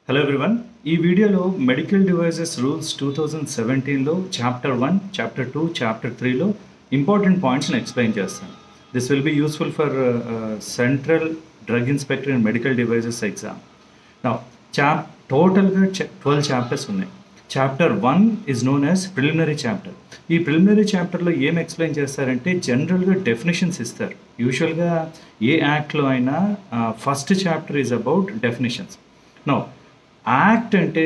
Hello everyone. ఈ వీడియోలో medical devices rules 2017లో చాప్టర్ 1, చాప్టర్ 2, చాప్టర్ 3లో ఇంపార్టెంట్ పాయింట్స్ని ఎక్స్ప్లెయిన్ చేస్తాను. This will be useful for central drug inspector in medical devices exam. నా టోటల్గా 12 చాప్టర్స్ ఉన్నాయి. Chapter 1 is known as preliminary chapter. ఈ ప్రిలిమినరీ చాప్టర్లో ఏం ఎక్స్ప్లెయిన్ చేస్తారంటే జనరల్గా డెఫినేషన్స్ ఇస్తారు. యూజువల్గా ఏ యాక్ట్లో అయినా first chapter is about definitions. No act అంటే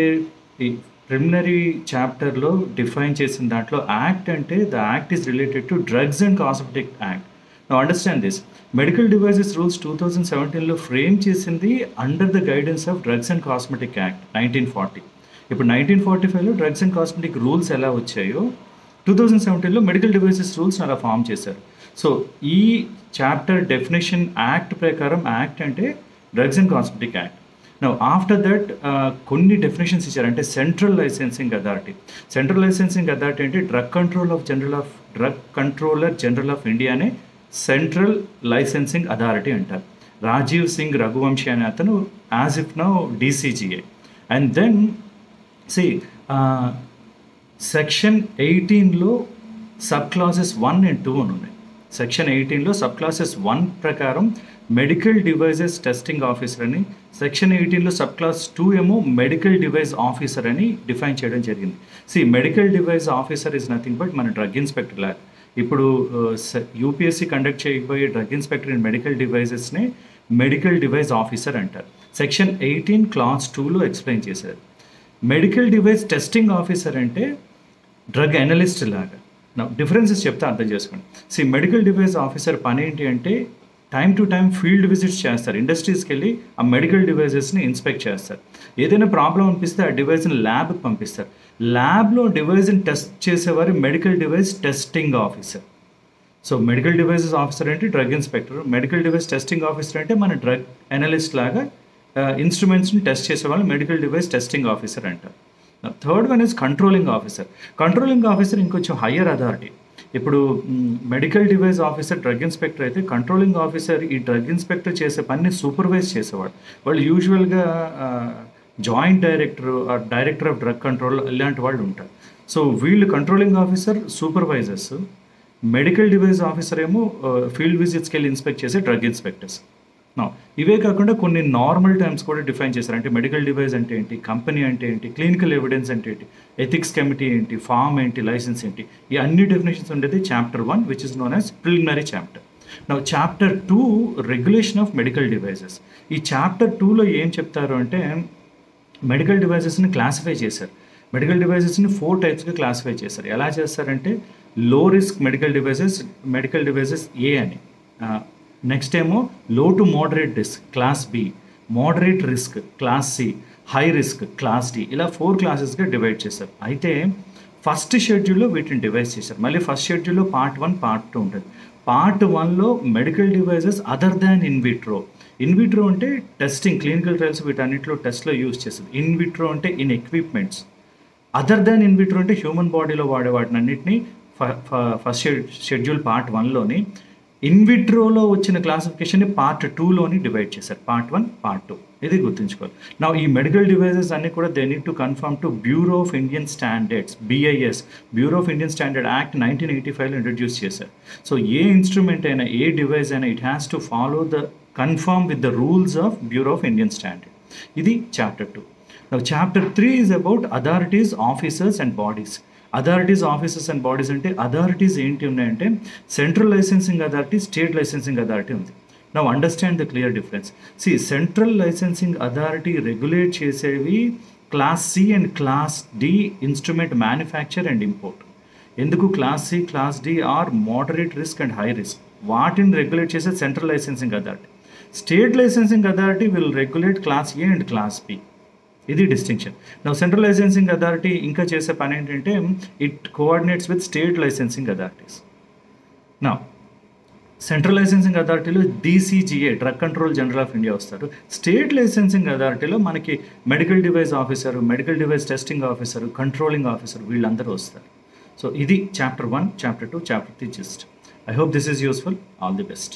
ఈ ప్రిలిమినరీ చాప్టర్లో డిఫైన్ చేసిన దాంట్లో యాక్ట్ అంటే the act is related to drugs and cosmetic act. Now understand this. Medical devices rules 2017లో ఫ్రేమ్ చేసింది under the guidance of drugs and cosmetic act 1940. ఇప్పుడు 1945లో డ్రగ్స్ అండ్ కాస్మెటిక్ రూల్స్ ఎలా వచ్చాయో 2017లో మెడికల్ డివైజెస్ రూల్స్ అలా form చేశారు. So ఈ చాప్టర్ డెఫినేషన్ యాక్ట్ ప్రకారం యాక్ట్ అంటే drugs and cosmetic act. Now after that కొన్ని డెఫినేషన్స్ ఇచ్చారు. అంటే central licensing authority. Central licensing authority అంటే డ్రగ్ కంట్రోలర్ జనరల్ ఆఫ్ ఇండియానే సెంట్రల్ లైసెన్సింగ్ అథారిటీ అంటారు. రాజీవ్ సింగ్ రఘువంశీ అనే అతను as if now DCGA. And then section 18లో సబ్ క్లాసెస్ 1 and 2 అని ఉన్నాయి. సెక్షన్ 18లో సబ్ క్లాసెస్ 1 ప్రకారం మెడికల్ డివైజెస్ టెస్టింగ్ ఆఫీసర్ అని, సెక్షన్ 18లో సబ్ క్లాస్ 2 ఏమో మెడికల్ డివైస్ ఆఫీసర్ అని డిఫైన్ చేయడం జరిగింది. Medical device officer is nothing but మన డ్రగ్ ఇన్స్పెక్టర్ లాగా. ఇప్పుడు యూపీఎస్సీ కండక్ట్ చేయబోయే డ్రగ్ ఇన్స్పెక్టర్ ఇన్ మెడికల్ డివైజెస్ని మెడికల్ డివైస్ ఆఫీసర్ అంటారు. సెక్షన్ 18 క్లాస్ 2లో ఎక్స్ప్లెయిన్ చేశారు. మెడికల్ డివైస్ టెస్టింగ్ ఆఫీసర్ అంటే డ్రగ్ అనలిస్ట్ లాగా. నా డిఫరెన్సెస్ చెప్తే అర్థం చేసుకోండి. మెడికల్ డివైస్ ఆఫీసర్ పని ఏంటి అంటే time to time field visits చేస్తారు. ఇండస్ట్రీస్కి వెళ్ళి ఆ మెడికల్ డివైజెస్ని ఇన్స్పెక్ట్ చేస్తారు. ఏదైనా ప్రాబ్లం అనిపిస్తే ఆ డివైస్ని ల్యాబ్కి పంపిస్తారు. ల్యాబ్లో డివైస్ని టెస్ట్ చేసేవారు medical device testing officer. Medical devices officer అంటే drug inspector, medical device testing officer అంటే మన డ్రగ్ అనలిస్ట్ లాగా ఇన్స్ట్రుమెంట్స్ని టెస్ట్ చేసే వాళ్ళు మెడికల్ డివైస్ టెస్టింగ్ ఆఫీసర్ అంటారు. Third one is controlling officer. Controlling officer ఇంకొంచెం హయ్యర్ అథారిటీ. ఇప్పుడు medical device officer drug inspector అయితే కంట్రోలింగ్ ఆఫీసర్ ఈ డ్రగ్ ఇన్స్పెక్టర్ చేసే పనిని సూపర్వైజ్ చేసేవాడు. వాళ్ళు యూజువల్గా joint director or director of drug control ఇలాంటి వాళ్ళు ఉంటారు. వీళ్ళు controlling officer supervisors, medical device officer ఏమో ఫీల్డ్ విజిట్స్కి వెళ్ళి ఇన్స్పెక్ట్ చేసే డ్రగ్ ఇన్స్పెక్టర్స్. ఇవే కాకుండా కొన్ని నార్మల్ టర్మ్స్ కూడా డిఫైన్ చేశారు. అంటే మెడికల్ డివైస్ అంటే ఏంటి, కంపెనీ అంటే ఏంటి, క్లినికల్ ఎవిడెన్స్ అంటే ఏంటి, ఎథిక్స్ కమిటీ ఏంటి, ఫామ్ ఏంటి, లైసెన్స్ ఏంటి, ఈ అన్ని డెఫినేషన్స్ ఉండేది chapter 1 which is known as preliminary chapter. Chapter 2 regulation of medical devices. ఈ చాప్టర్ 2లో ఏం చెప్తారు అంటే మెడికల్ డివైజెస్ని క్లాసిఫై చేశారు. మెడికల్ డివైజెస్ని 4 టైప్స్గా క్లాసిఫై చేశారు. ఎలా చేస్తారంటే లో రిస్క్ మెడికల్ డివైజెస్ ఏ అని, నెక్స్ట్ ఏమో low to moderate risk class B, moderate risk class C, high risk class D, ఇలా 4 క్లాసెస్గా డివైడ్ చేశారు. అయితే ఫస్ట్ షెడ్యూల్లో వీటిని డివైడ్ చేశారు. మళ్ళీ ఫస్ట్ షెడ్యూల్లో పార్ట్ 1, పార్ట్ 2 ఉంటుంది. పార్ట్ 1లో medical devices other than in vitro. In vitro అంటే టెస్టింగ్, క్లినికల్ ట్రయల్స్ వీటన్నిటిలో టెస్ట్లో యూజ్ చేస్తుంది. ఇన్విట్రో అంటే in equipments. Other than in vitro అంటే హ్యూమన్ బాడీలో వాడే వాటిని అన్నింటినీ ఫస్ట్ షెడ్యూల్ పార్ట్ 1లోని, ఇన్విట్రోలో వచ్చిన క్లాసిఫికేషన్ని పార్ట్ 2లోని డివైడ్ చేశారు. పార్ట్ 1, పార్ట్ 2 ఇది గుర్తుంచుకోవాలి. నా ఈ మెడికల్ డివైజెస్ అన్ని కూడా they need to confirm to bureau of Indian standards, BIS, bureau of Indian standard act 1985లో ఇంట్రడ్యూస్ చేశారు. ఏ ఇన్స్ట్రుమెంట్ అయినా, ఏ డివైస్ అయినా it has to follow the confirm with the rules of bureau of Indian standard. ఇది chapter 2. Chapter 3 is about authorities, officers and bodies. Authorities, officers and bodies అంటే authorities ఏంటి ఉన్నాయంటే central licensing authority, state licensing authority ఉంది. Now understand the clear difference. Central licensing authority regulate చేసేవి class C and class D instrument manufacture and import. ఎందుకు class C, class D are moderate risk and high risk, వాటిని regulate చేసే central licensing authority. State licensing authority will regulate class A and class B. ఇది distinction. Central licensing authority ఇంకా చేసే పని ఏంటంటే it coordinates with state licensing authorities. Central licensing అథారిటీలో DCGA, drug control general of India వస్తారు. State licensing అథారిటీలో మనకి medical device officer, medical device testing officer, controlling officer వీళ్ళందరూ వస్తారు. ఇది chapter 1, chapter 2, chapter 3 gist. I hope this is useful. All the best.